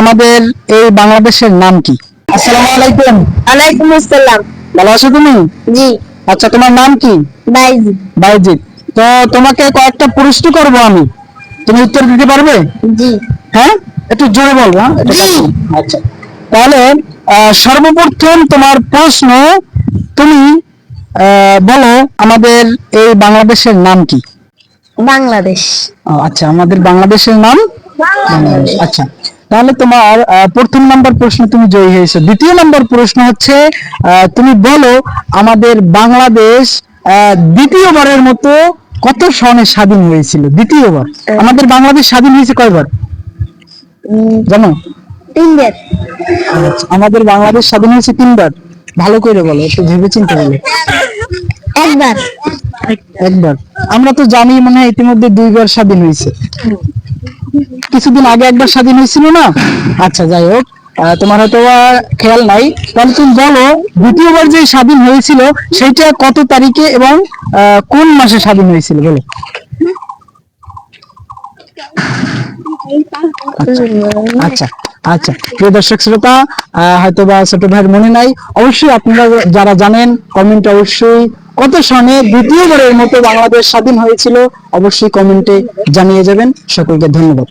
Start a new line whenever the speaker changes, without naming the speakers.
আমাদের এই বাংলাদেশের নাম কি? আসসালামু আলাইকুম।
ওয়ালাইকুম আসসালাম।
ভালো আছো তুমি?
জি।
আচ্ছা, তোমার নাম কি?
বাইজিদ।
বাইজিৎ। তো তোমাকে কয়েকটা প্রশ্ন করব আমি, তুমি উত্তর দিতে পারবে?
জি।
হ্যাঁ, একটু জোরে বলবো। হ্যাঁ, এটা
জি।
আচ্ছা, তাহলে সর্বপ্রথম তোমার প্রশ্ন, তুমি বলো আমাদের এই বাংলাদেশের নাম কি?
বাংলাদেশ।
আচ্ছা, আমাদের বাংলাদেশের নাম বাংলাদেশ। আচ্ছা, তাহলে তোমার প্রথম নাম্বার প্রশ্ন তুমি জয়ী হয়েছো। দ্বিতীয় নাম্বার প্রশ্ন হচ্ছে, তুমি বলো আমাদের বাংলাদেশ দ্বিতীয়বারের মতো কত সনে স্বাধীন হয়েছিল? দ্বিতীয়বার আমাদের বাংলাদেশ স্বাধীন হয়েছে কয়বার জানো?
তিনবার।
আচ্ছা, আমাদের বাংলাদেশ স্বাধীন হয়েছে তিনবার। ভালো করে বলো, একটু ভেবে চিন্তে বলো।
একবার।
একবার। আমরা তো জানি মনে হয় ইতিমধ্যে দুইবার স্বাধীন হয়েছে। কিছুদিন আগে একবার স্বাধীন হয়েছিল না? আচ্ছা, যাই হোক, তোমার হয়তো খেয়াল নাই। তাহলে তুমি বলো দ্বিতীয়বার যে স্বাধীন হয়েছিল সেটা কত তারিখে এবং কোন মাসে স্বাধীন হয়েছিল বলো। আচ্ছা আচ্ছা, প্রিয় দর্শক শ্রোতা, হয়তো বা ছোট ভাইয়ের মনে নাই, অবশ্যই আপনারা যারা জানেন কমেন্টে অবশ্যই কত সনে দ্বিতীয়বারের মতো বাংলাদেশ স্বাধীন হয়েছিল অবশ্যই কমেন্টে জানিয়ে যাবেন। সকলকে ধন্যবাদ।